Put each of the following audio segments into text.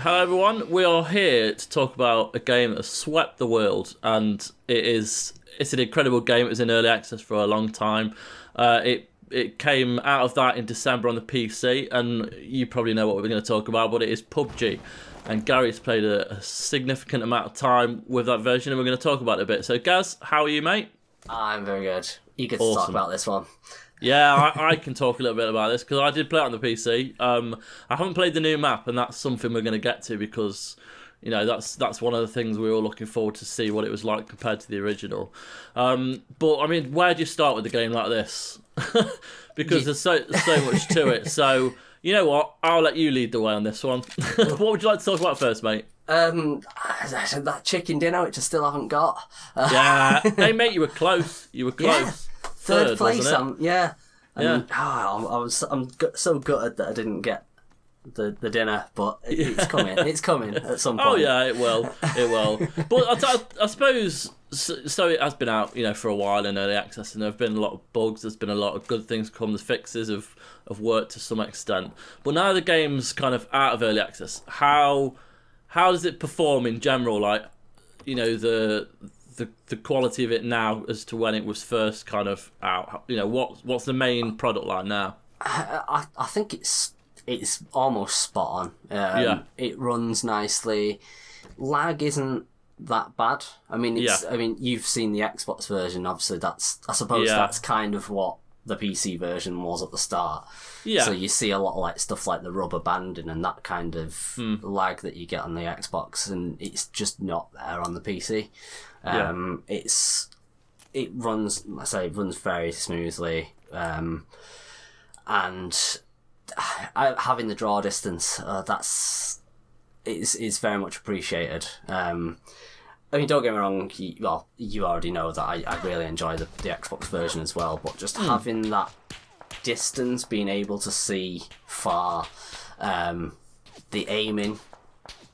Hello everyone, we are here to talk about a game that has swept the world, and it's an incredible game. It was in early access for a long time. It came out of that in December on the PC, and you probably know what we're going to talk about, but it is PUBG. And Gary's played a significant amount of time with that version, and we're going to talk about it a bit. So Gaz, how are you, mate? I'm very good. Eager to talk about this one. Yeah, I can talk a little bit about this because I did play it on the PC. I haven't played the new map, and that's something we're going to get to because, you know, that's one of the things we were looking forward to see what it was like compared to the original. But I mean, where do you start with a game like this? Because there's so much to it. So you know what? I'll let you lead the way on this one. What would you like to talk about first, mate? That chicken dinner, which I still haven't got. Yeah, hey mate, you were close. You were close. Yeah. Third place, wasn't it? yeah. Yeah. I'm so gutted that I didn't get the dinner, but it's coming. It's coming at some point. Oh yeah, it will. It will. But I suppose so. It has been out, you know, for a while in early access, and there have been a lot of bugs. There's been a lot of good things come. The fixes have worked to some extent. But now the game's kind of out of early access. How does it perform in general? Like, you know, the quality of it now as to when it was first kind of out. You know, what's the main product line now? I think it's almost spot on. It runs nicely. Lag isn't that bad. I mean, you've seen the Xbox version. Obviously, that's kind of what the PC version was at the start. Yeah. So you see a lot of like stuff like the rubber banding and that kind of lag that you get on the Xbox, and it's just not there on the PC. It runs very smoothly, and having the draw distance, is very much appreciated. I mean, don't get me wrong. You already know that I really enjoy the Xbox version as well. But just having that distance, being able to see far, the aiming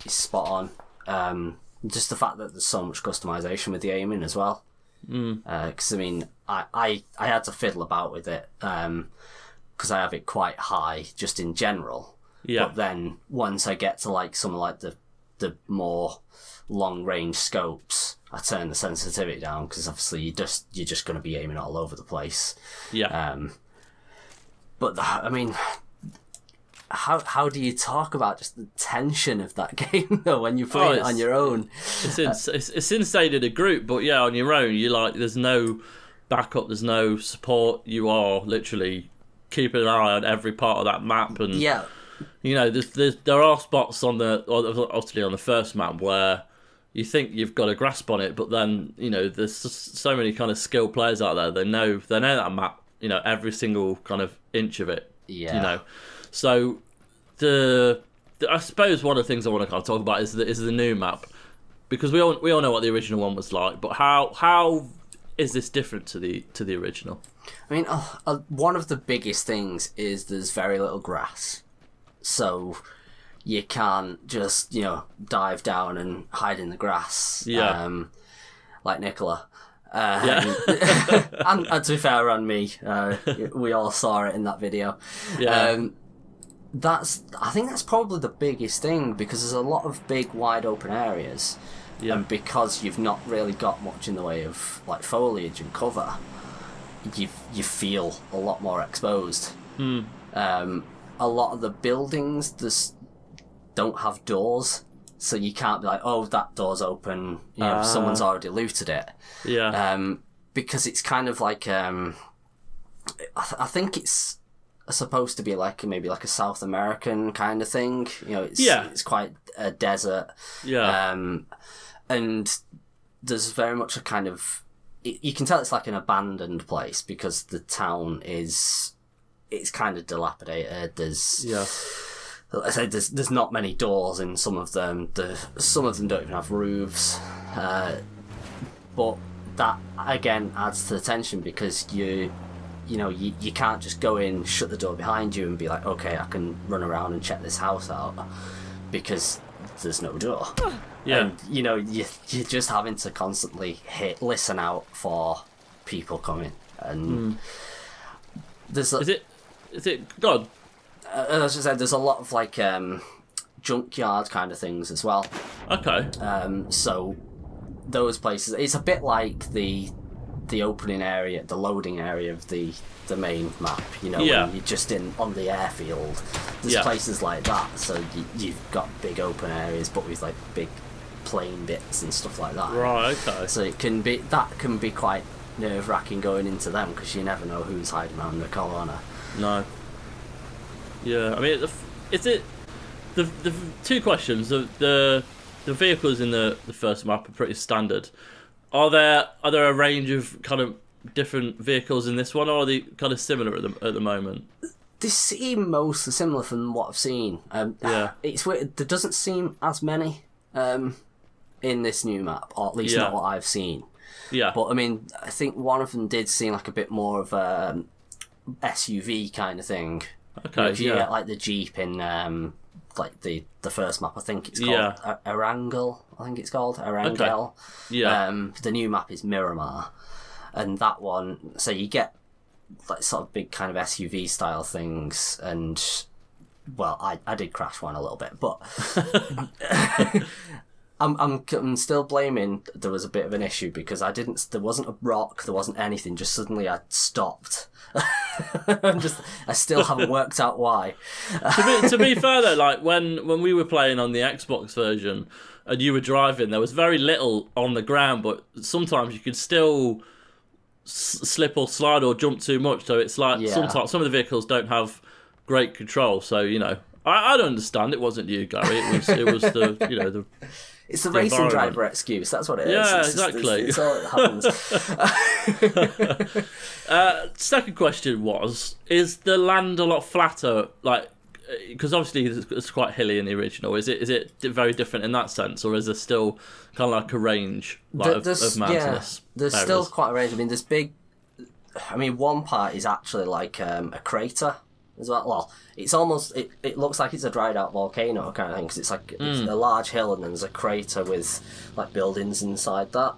is spot on. Just the fact that there's so much customization with the aiming as well. Because I mean, I had to fiddle about with it because I have it quite high just in general. Yeah. But then once I get to like some like the more long range scopes, I turn the sensitivity down because obviously you're just going to be aiming all over the place. Yeah. But I mean, how do you talk about just the tension of that game though when you're playing it on your own? It's insane in a group, but yeah, on your own, there's no backup, there's no support. You are literally keeping an eye on every part of that map, and you know, there are spots obviously on the first map where you think you've got a grasp on it, but then, you know, there's so many kind of skilled players out there. They know that map, you know, every single kind of inch of it. Yeah. You know, so I suppose one of the things I want to kind of talk about is the new map, because we all know what the original one was like, but how is this different to the original? I mean, one of the biggest things is there's very little grass, so you can't just, you know, dive down and hide in the grass, like Nicola. And to be fair, and me, we all saw it in that video. Yeah. I think that's probably the biggest thing, because there's a lot of big, wide open areas, and because you've not really got much in the way of like foliage and cover, you feel a lot more exposed. A lot of the buildings don't have doors, so you can't be like, oh, that door's open, you know, someone's already looted it. Yeah. Because it's kind of like I think it's supposed to be like maybe like a South American kind of thing. You know, it's quite a desert. Yeah. And there's very much a kind of, you can tell it's like an abandoned place because the town it's kind of dilapidated. There's I said, there's not many doors in some of them. Some of them don't even have roofs. But that again adds to the tension, because you can't just go in, shut the door behind you, and be like, okay, I can run around and check this house out, because there's no door. Yeah. And you know, you're just having to constantly listen out for people coming, and there's is it God? As I said, there's a lot of like junkyard kind of things as well. Okay. So those places, it's a bit like the opening area, the loading area of the main map, when you're just on the airfield. There's places like that, so you've got big open areas, but with like big plain bits and stuff like that. Right, okay. So it can be quite nerve-wracking going into them, because you never know who's hiding around the corner. No. Yeah, I mean, is it the two questions? The vehicles in the first map are pretty standard. Are there a range of kind of different vehicles in this one, or are they kind of similar at the moment? They seem mostly similar from what I've seen. It's weird. There doesn't seem as many in this new map, or at least not what I've seen. Yeah. But I mean, I think one of them did seem like a bit more of a SUV kind of thing. Okay. If you get like the Jeep in like the first map, I think it's called Erangel. I think it's called Erangel. Okay. Yeah. The new map is Miramar, and that one. So you get like sort of big kind of SUV style things, and well, I did crash one a little bit, but I'm still blaming there was a bit of an issue, because there wasn't a rock, there wasn't anything, just suddenly I stopped. I still haven't worked out why. To be fair though, like when we were playing on the Xbox version and you were driving, there was very little on the ground, but sometimes you could still slip or slide or jump too much, so it's like sometimes some of the vehicles don't have great control, so I don't understand. It wasn't you, Gary. It was the it's the racing driver excuse. That's what it is. Yeah, exactly. It's all that happens. Second question is the land a lot flatter? Like, because obviously it's quite hilly in the original. Is it very different in that sense, or is there still kind of like a range of mountainous? Yeah, there's areas? Still quite a range. I mean, there's big. I mean, one part is actually like a crater as well. Well, it's almost it looks like it's a dried out volcano kind of thing, because it's like it's a large hill and then there's a crater with like buildings inside that.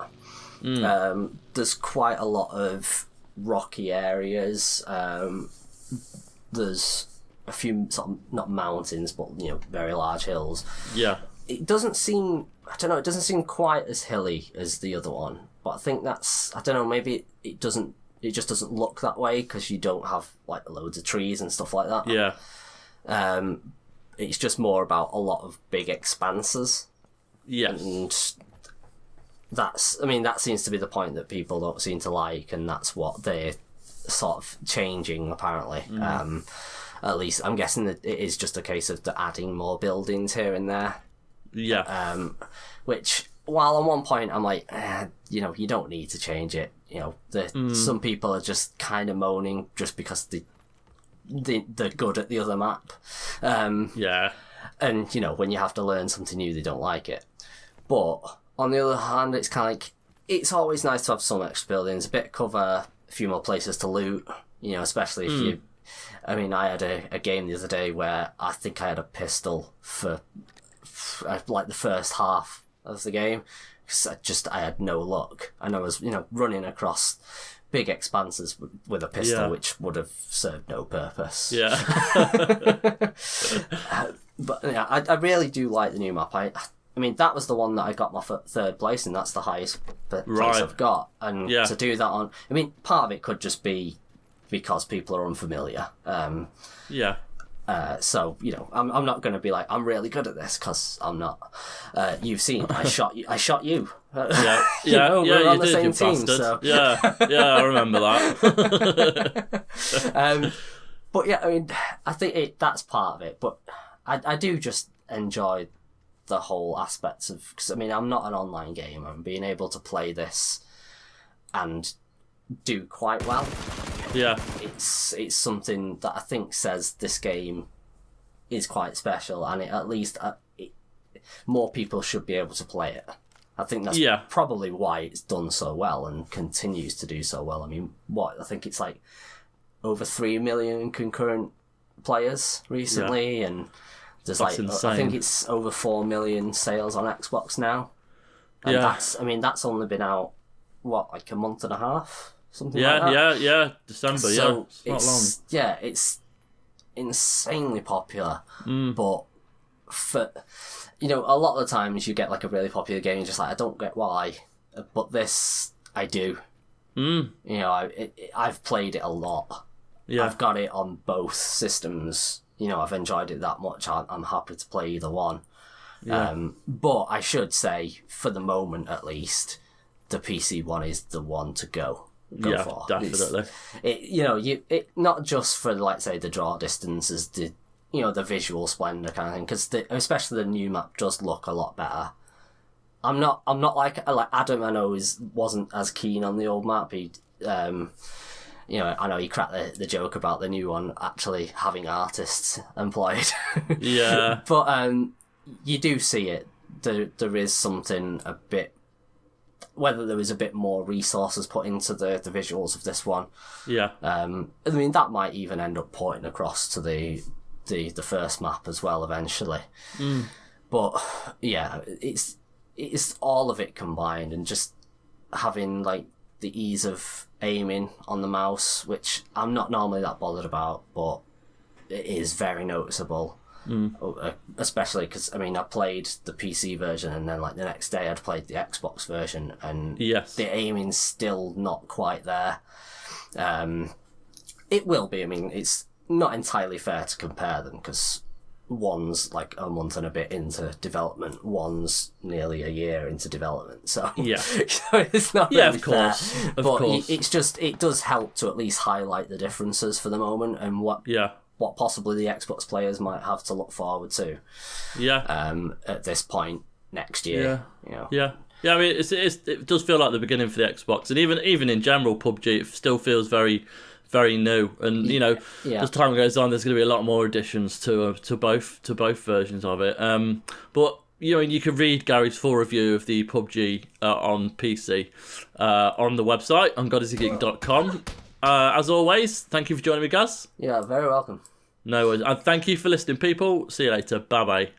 There's quite a lot of rocky areas. There's a few sort of not mountains, but very large hills. Yeah. It doesn't seem, I don't know, it doesn't seem quite as hilly as the other one, but I think that's, I don't know, maybe it just doesn't look that way because you don't have like loads of trees and stuff like that. Yeah. It's just more about a lot of big expanses. Yes. And that seems to be the point that people don't seem to like, and that's what they're sort of changing apparently. At least I'm guessing that it is just a case of adding more buildings here and there. Yeah. Which, while on one point I'm like, you don't need to change it. Some people are just kind of moaning just because they're good at the other map. Yeah. And, when you have to learn something new, they don't like it. But, on the other hand, it's kind of like, it's always nice to have some extra buildings, a bit of cover, a few more places to loot, especially if you... I mean, I had a game the other day where I think I had a pistol for like the first half of the game, because I had no luck, and I was running across big expanses with a pistol, which would have served no purpose. Yeah. But yeah, I really do like the new map. I mean, that was the one that I got my third place, and that's the highest place I've got. And to do that on, I mean, part of it could just be because people are unfamiliar. So I'm not going to be like, I'm really good at this, because I'm not. You've seen I shot you. Yeah, we're on the same team. Bastard. So I remember that. But yeah, I mean, I think that's part of it. But I do just enjoy the whole aspects of, because I mean, I'm not an online gamer, and being able to play this and do quite well. Yeah, it's something that I think says this game is quite special, and at least more people should be able to play it. I think that's probably why it's done so well and continues to do so well. I mean, I think it's like over 3 million concurrent players recently, and there's that's insane. I think it's over 4 million sales on Xbox now. And that's only been out like a month and a half. Something like that. December, so it's not long. Yeah, it's insanely popular, but for, you know, a lot of the times you get like a really popular game, you're just like, I don't get why, but this I do. You know, I've played it a lot. Yeah. I've got it on both systems. You know, I've enjoyed it that much. I'm happy to play either one. Yeah. But I should say, for the moment at least, the PC one is the one to go for. Definitely. You know, it not just for, like, say, the draw distances, the, you know, the visual splendor kind of thing, because especially the new map does look a lot better. I'm not like Adam. I know wasn't as keen on the old map. He, you know, I know he cracked the joke about the new one actually having artists employed. Yeah, but you do see it. There is something a bit. Whether there was a bit more resources put into the visuals of this one. Yeah. I mean, that might even end up porting across to the first map as well eventually. But yeah, it's all of it combined, and just having like the ease of aiming on the mouse, which I'm not normally that bothered about, but it is very noticeable. Especially because, I mean, I played the PC version, and then like the next day I'd played the Xbox version, and the aiming's still not quite there. It will be. I mean, it's not entirely fair to compare them, because one's like a month and a bit into development, one's nearly a year into development, so it's not really fair. Of course. It's just, it does help to at least highlight the differences for the moment, and what possibly the Xbox players might have to look forward to at this point next year. Yeah, I mean, it does feel like the beginning for the Xbox, and even in general, PUBG, it still feels very, very new, and you know, as time goes on, there's going to be a lot more additions to both versions of it. But you know, you can read Gary's full review of the PUBG on PC on the website on godasygeek.com. As always, thank you for joining me, Gaz. Yeah, very welcome. No worries, and thank you for listening, people. See you later. Bye bye.